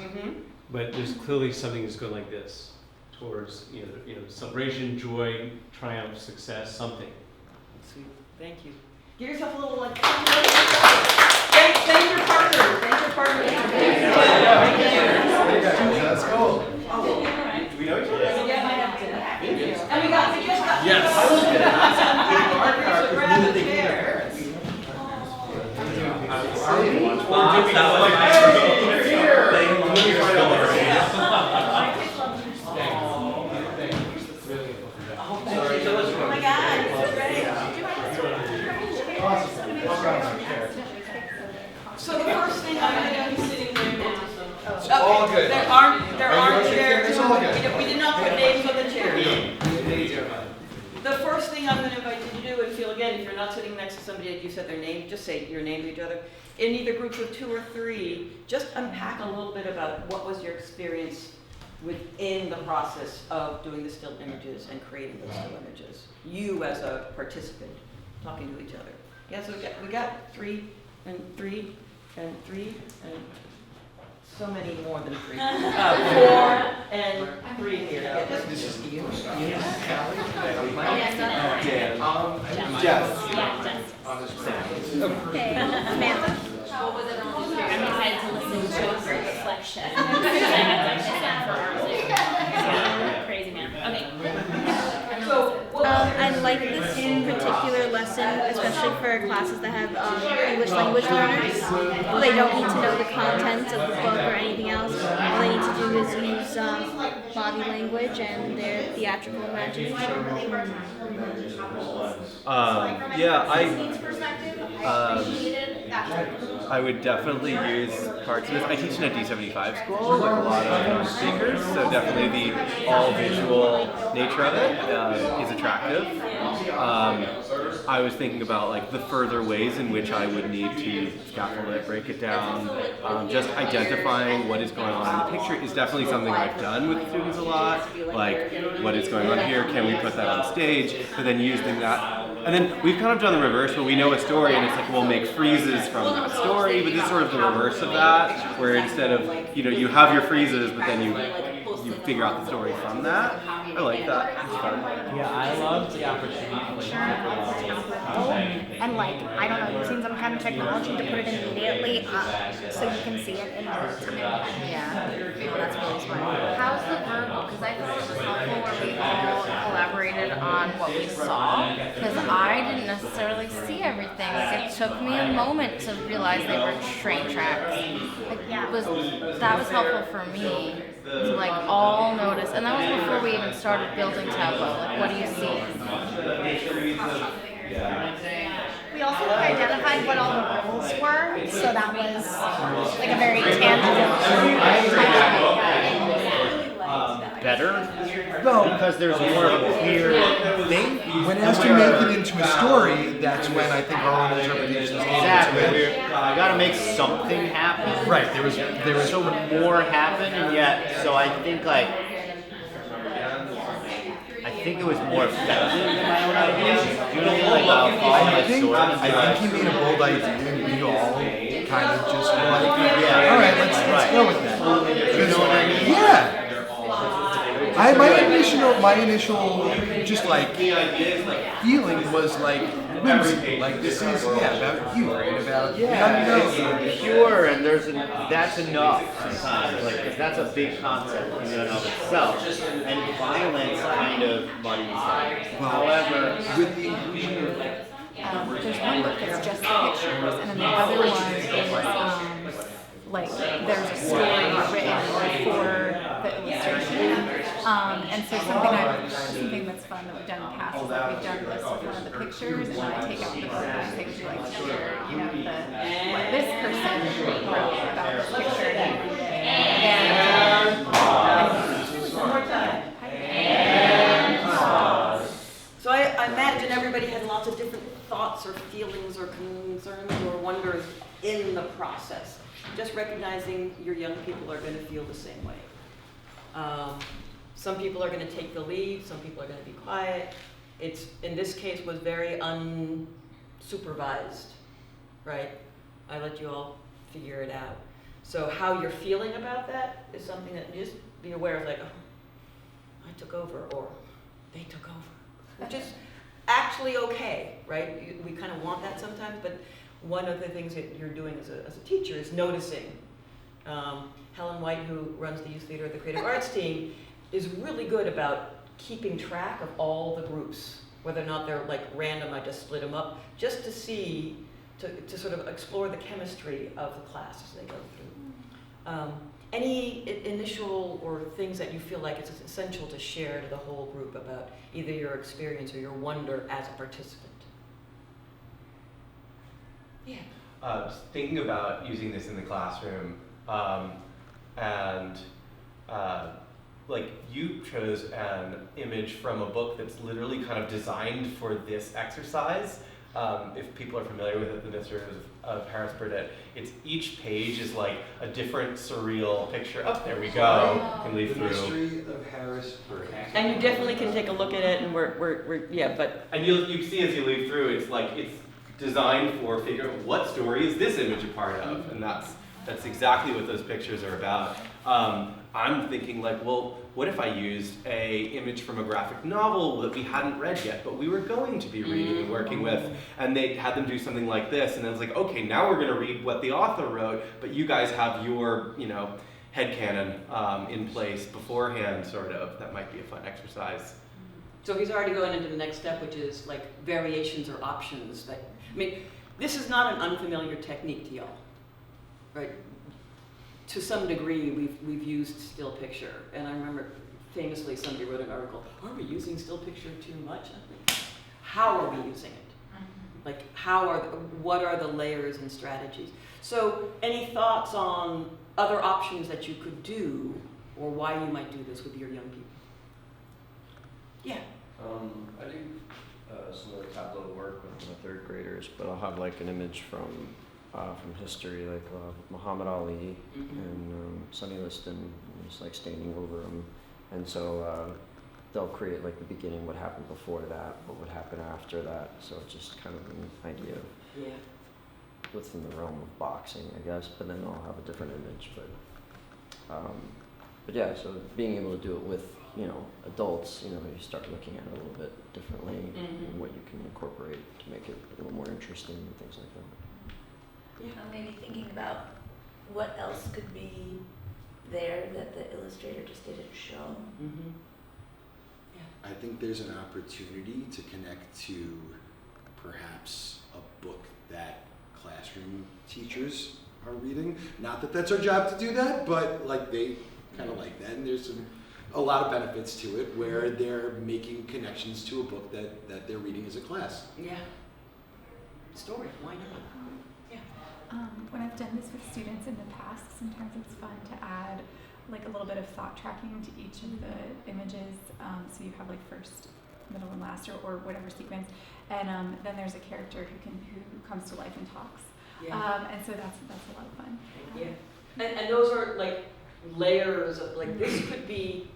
but there's clearly something that's going like this, towards celebration, joy, triumph, success, something. Sweet. Thank you. Give yourself a little like. Thank your partner. Thank your partner. That's cool. Do we know each other? Yeah. And we just got. Yes. So grab the chair. Oh my God, it's great. So the first thing I'm going to be sitting there now. It's all good. There aren't chairs. It's all good. We did not put names on the chairs. The first thing I'm going to invite you to do, and feel again, if you're not sitting next to somebody that you said their name, just say your name to each other. In either groups of 2 or 3, just unpack a little bit about what was your experience within the process of doing the still images and creating those still images. You as a participant talking to each other. Yeah, so we got 3 and 3 and 3 and so many more than 3. 4 and 3 here. Yeah, this is you. Jess. Hey, Samantha. What was it on? I'm excited to listen to a great reflection. Crazy man. Okay. I like this particular lesson, especially for classes that have English language learners. They don't need to know the content of the book or anything else. All they need to do is use body language and their theatrical imagination. I would definitely use parts of this. I teach in a D75 school with a lot of speakers, so definitely the all-visual nature of it is attractive. I was thinking about like the further ways in which I would need to scaffold it, break it down. Just identifying what is going on in the picture is definitely something I've done with students a lot. Like, what is going on here? Can we put that on stage? But then using that. And then we've kind of done the reverse where we know a story and it's like we'll make freezes from that story, but this is sort of the reverse of that, where instead of, you have your freezes, but then you figure out the story from that. I like that. It's fun. Yeah, I loved the opportunity And I don't know, using some kind of technology to put it immediately so you can see it in real time. Yeah, that's really smart. How's the verbal? Because I thought it was helpful where we all collaborated on what we saw. Because I didn't necessarily see everything. It took me a moment to realize they were train tracks. That was helpful for me to all notice. And that was before we even started building Tableau. What do you see? We also identified what all the roles were, so that was a very tangible. better? No. Because there's more of a clear thing? When asked to make it into a story, that's when I think our own interpretations came into it. I gotta make something happen. Right, there was so more happen, and yet, so I think it was more effective than my own idea. You know what I mean? I think he made a bold idea, and we all kind of just were like, all right, let's go with that. You know what I mean? Yeah. My initial just feeling was whimsy. This is about you, right? About pure, and that's enough sometimes. Cause that's a big concept in and of itself, and violence kind of muddies that. However, with the inclusion of there's one book that's just the pictures, and then the other one is there's a story written for the illustration. And so something that's fun that we've done in the past is we've done this with one of the pictures, and then I take out the book and I say, would you like to hear, what this person wrote about this picture? So I imagine everybody had lots of different thoughts or feelings or concerns or wonders in the process. Just recognizing your young people are going to feel the same way. some people are gonna take the lead, some people are gonna be quiet. It's, in this case, was very unsupervised, right? I let you all figure it out. So how you're feeling about that is something that you just be aware of, like, oh, I took over, or they took over, which is actually okay, right? We kind of want that sometimes, but one of the things that you're doing as a teacher is noticing. Helen White, who runs the Youth Theater at the Creative Arts team, is really good about keeping track of all the groups, whether or not they're like random. I just split them up just to see, to sort of explore the chemistry of the class as they go through. Any initial or things that you feel like it's essential to share to the whole group about either your experience or your wonder as a participant? Yeah. Just thinking about using this in the classroom, and like you chose an image from a book that's literally kind of designed for this exercise. If people are familiar with it, The Mystery of Paris Burdett, it's each page is like a different surreal picture. Oh, there we go. You can leaf through. The Mystery of Paris Burdett. And you definitely can take a look at it, and we're yeah, but. And you see as you leaf through, it's like it's designed for figure out what story is this image a part of, and that's exactly what those pictures are about. I'm thinking like, well, what if I used a image from a graphic novel that we hadn't read yet, but we were going to be reading and working with, and they had them do something like this, and then it's like, okay, now we're going to read what the author wrote, but you guys have your, headcanon in place beforehand, sort of. That might be a fun exercise. So he's already going into the next step, which is like variations or options. That, I mean, this is not an unfamiliar technique to y'all, right? To some degree, we've used still picture, and I remember famously somebody wrote an article, are we using still picture too much? I think, how are we using it? Like, what are the layers and strategies? So, any thoughts on other options that you could do, or why you might do this with your young people? Yeah. I do some of the tableau work with my third graders, but I'll have like an image from history, like Muhammad Ali and Sonny Liston, just like standing over him, and so they'll create like the beginning, what happened before that, what would happen after that. So it's just kind of an idea of within the realm of boxing, I guess. But then I'll have a different image, but yeah. So being able to do it with adults, you start looking at it a little bit differently, and what you can incorporate to make it a little more interesting and things like that. I'm maybe thinking about what else could be there that the illustrator just didn't show. I think there's an opportunity to connect to perhaps a book that classroom teachers are reading. Not that that's our job to do that, but like they kind of like that, and there's a lot of benefits to it where they're making connections to a book that they're reading as a class. Yeah. Story, why not? When I've done this with students in the past, sometimes it's fun to add like a little bit of thought tracking to each of the images. So you have like first, middle, and last, or whatever sequence, and then there's a character who comes to life and talks. And so that's a lot of fun. And those are like layers of like, this could be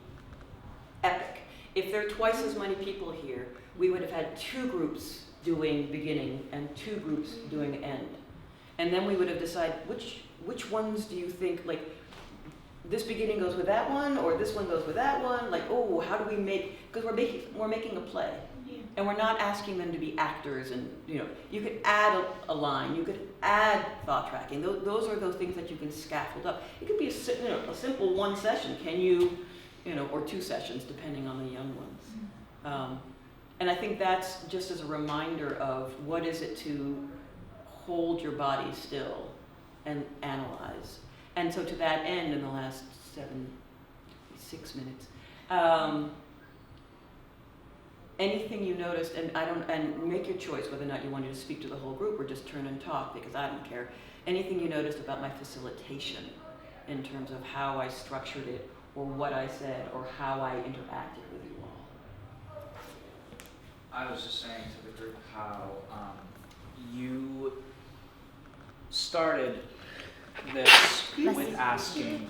epic. If there are twice as many people here, we would have had 2 groups doing beginning and 2 groups doing end. And then we would have decided which ones do you think, like, this beginning goes with that one, or this one goes with that one? Like, oh, how do we make, because we're making a play. And we're not asking them to be actors, and you could add a line, you could add thought tracking. Those are those things that you can scaffold up. It could be a simple one session, or 2 sessions, depending on the young ones. And I think that's just as a reminder of what is it to hold your body still and analyze. And so to that end, in the last 6 minutes, anything you noticed, and make your choice whether or not you wanted to speak to the whole group or just turn and talk, because I don't care. Anything you noticed about my facilitation in terms of how I structured it, or what I said, or how I interacted with you all. I was just saying to the group how you started this with asking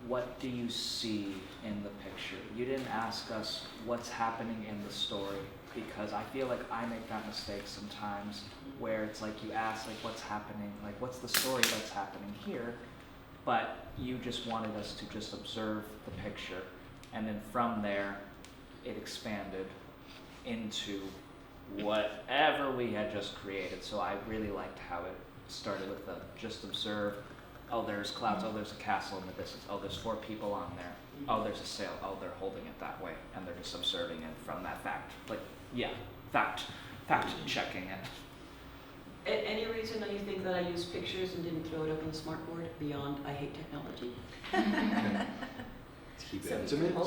what do you see in the picture? You didn't ask us what's happening in the story, because I feel like I make that mistake sometimes where it's like you ask like what's happening, like what's the story that's happening here, but you just wanted us to just observe the picture, and then from there it expanded into whatever we had just created. So I really liked how it started with the just observe. Oh, there's clouds. Oh, there's a castle in the distance. Oh, there's 4 people on there. Oh, there's a sail. Oh, they're holding it that way, and they're just observing it from that fact. Like, yeah, fact checking it. Any reason that you think that I used pictures and didn't throw it up on the smartboard beyond I hate technology? To keep it intimate. I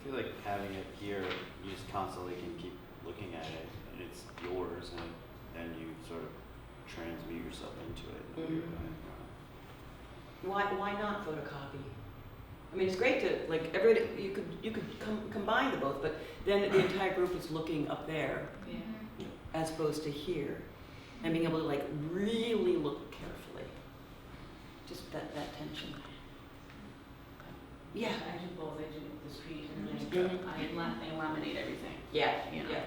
feel like having it here, you just constantly can keep looking at it, and it's yours, and then you sort of transmute yourself into it in a weird way. Why not photocopy? I mean, it's great to like everybody. You could combine the both, but then the entire group is looking up there, as opposed to here, and being able to like really look carefully. Just that tension. Yeah. I do both. I do the screen and Mhm. I laminate everything. Yeah. You know. Yeah.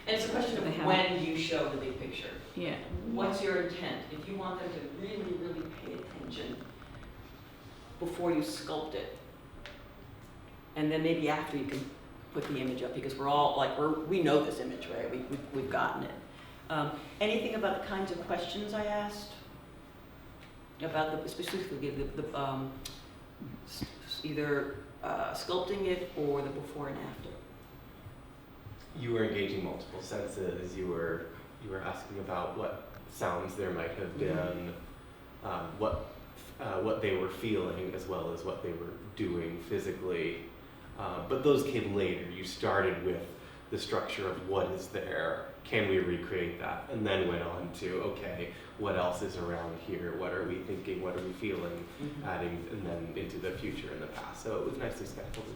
And it's a question of They have- when you show the big picture. Yeah. What's your intent? If you want them to really, really pay attention before you sculpt it, and then maybe after you can put the image up, because we're all like we know this image, right? We've gotten it. Anything about the kinds of questions I asked about specifically either sculpting it or the before and after. You were engaging multiple senses. You were asking about what sounds there might have been, what they were feeling, as well as what they were doing physically. But those came later. You started with the structure of what is there, can we recreate that, and then went on to, okay, what else is around here, what are we thinking, what are we feeling, adding, and then into the future and the past. So it was nicely scaffolded.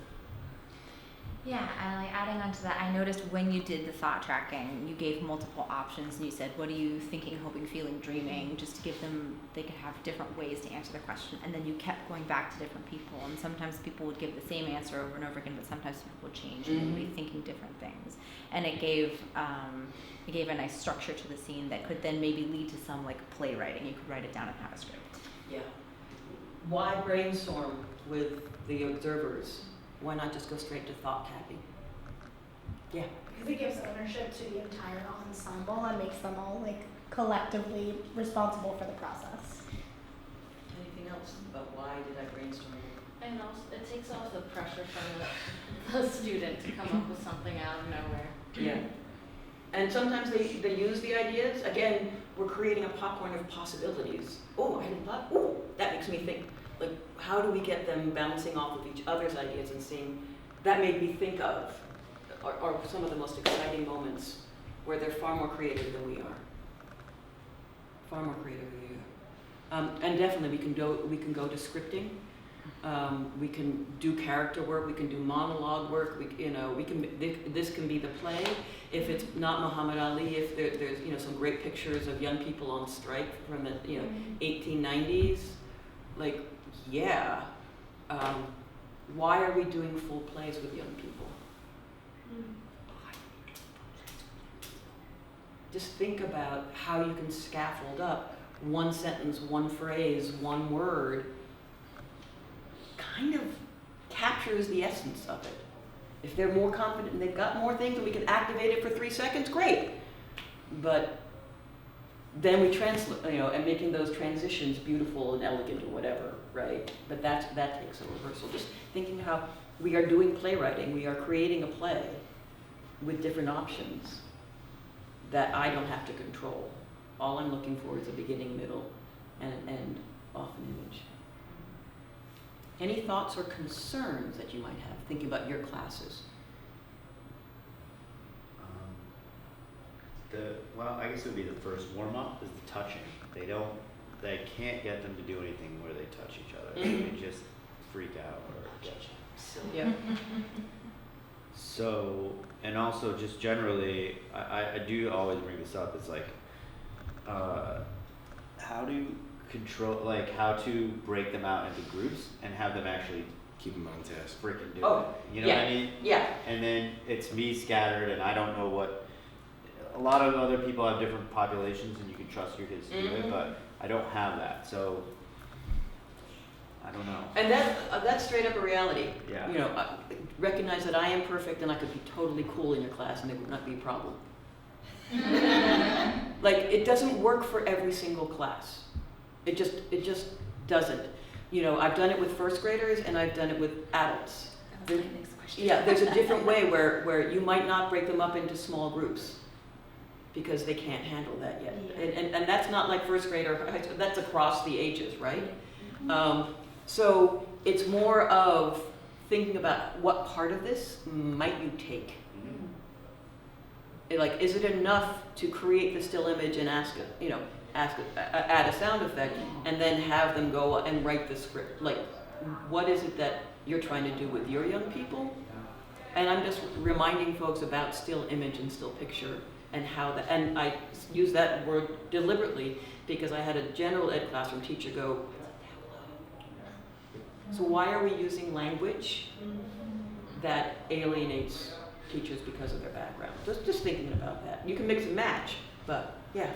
Yeah, and like adding on to that, I noticed when you did the thought tracking, you gave multiple options and you said, what are you thinking, hoping, feeling, dreaming, just to give them, they could have different ways to answer the question. And then you kept going back to different people, and sometimes people would give the same answer over and over again, but sometimes people would change and they'd be thinking different things. And it gave a nice structure to the scene that could then maybe lead to some like playwriting. You could write it down and have a script. Yeah. Why brainstorm with the observers? Why not just go straight to thought capping? Yeah. Because it gives ownership to the entire ensemble and makes them all like collectively responsible for the process. Anything else about why did I brainstorm? And also, it takes off the pressure from the student to come up with something out of nowhere. Yeah. And sometimes they use the ideas. Again, we're creating a popcorn of possibilities. Oh, I hadn't thought. Oh, that makes me think. Like, how do we get them bouncing off of each other's ideas and seeing? That made me think of are some of the most exciting moments where they're far more creative than we are. Far more creative than we are. And definitely we can go to scripting. We can do character work. We can do monologue work. This can be the play. If it's not Muhammad Ali, if there's some great pictures of young people on strike from the 1890s, like yeah. Why are we doing full plays with young people? Just think about how you can scaffold up one sentence, one phrase, one word. Kind of captures the essence of it. If they're more confident and they've got more things and we can activate it for 3 seconds, great. But then we translate, and making those transitions beautiful and elegant or whatever, right? But that takes a rehearsal. Just thinking how we are doing playwriting, we are creating a play with different options that I don't have to control. All I'm looking for is a beginning, middle, and an end, off an image. Any thoughts or concerns that you might have thinking about your classes? I guess it would be the first warm up is the touching. They can't get them to do anything where they touch each other. They just freak out or get silly. Yeah. So, and also just generally, I do always bring this up. It's like, how do control, like how to break them out into groups and have them actually Keep them on task. freaking do Oh, it. You know what I mean? Yeah. And then it's me scattered, and I don't know what. A lot of other people have different populations, and you can trust your kids to do it, but I don't have that, so I don't know. And that's straight up a reality. Yeah. You know, recognize that I am perfect and I could be totally cool in your class and it would not be a problem. Like, it doesn't work for every single class. It just doesn't. You know, I've done it with first graders and I've done it with adults. That was my next question. Yeah, there's a different way where you might not break them up into small groups because they can't handle that yet. And that's not like first grade or high school, that's across the ages, right? So it's more of thinking about what part of this might you take. Like, is it enough to create the still image and add a sound effect, and then have them go and write the script? Like, what is it that you're trying to do with your young people? And I'm just reminding folks about still image and still picture and how that, and I use that word deliberately because I had a general ed classroom teacher go, so why are we using language that alienates teachers because of their background? Just thinking about that. You can mix and match, but yeah.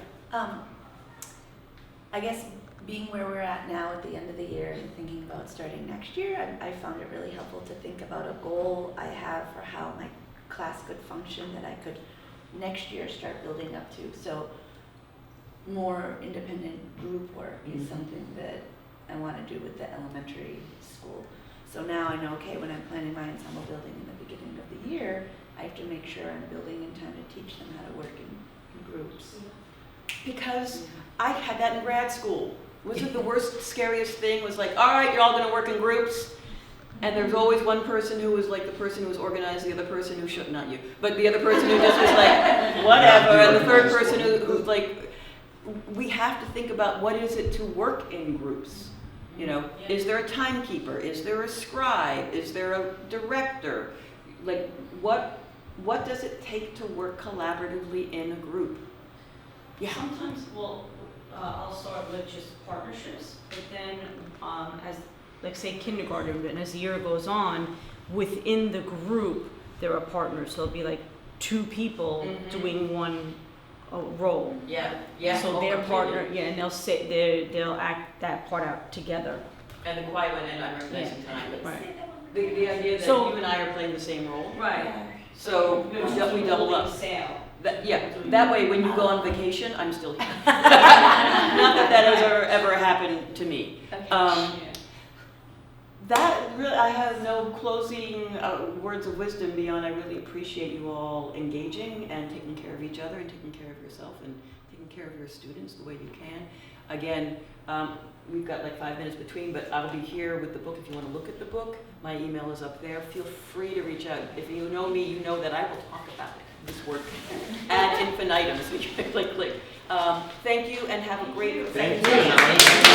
I guess being where we're at now at the end of the year and thinking about starting next year, I found it really helpful to think about a goal I have for how my class could function that I could next year start building up to. So more independent group work is something that I want to do with the elementary school. So now I know, okay, when I'm planning my ensemble building in the beginning of the year, I have to make sure I'm building in time to teach them how to work in groups. Because I had that in grad school. Wasn't the worst, scariest thing was like, all right, you're all going to work in groups. And there's always one person who was like the person who was organized, the other person who should, not you, but the other person who just was like, whatever, and the third person who's like, we have to think about what is it to work in groups. You know, is there a timekeeper? Is there a scribe? Is there a director? Like, what does it take to work collaboratively in a group? Yeah. Sometimes, I'll start with just partnerships, but then as, like, say, kindergarten, and as the year goes on, within the group, there are partners. So it'll be like two people doing one role. Yeah. So their partner, and they'll act that part out together. And the quiet one, and I'm recognizing time. Right. The idea that you and I are playing the same role. Right. So we double up. That way when you go on vacation, I'm still here. Not that has ever happened to me. That really, I have no closing words of wisdom beyond I really appreciate you all engaging and taking care of each other and taking care of yourself and taking care of your students the way you can. Again, we've got like 5 minutes between, but I'll be here with the book if you want to look at the book. My email is up there. Feel free to reach out. If you know me, you know that I will talk about this work ad infinitum, so you can click. Thank you and have a great Thank you.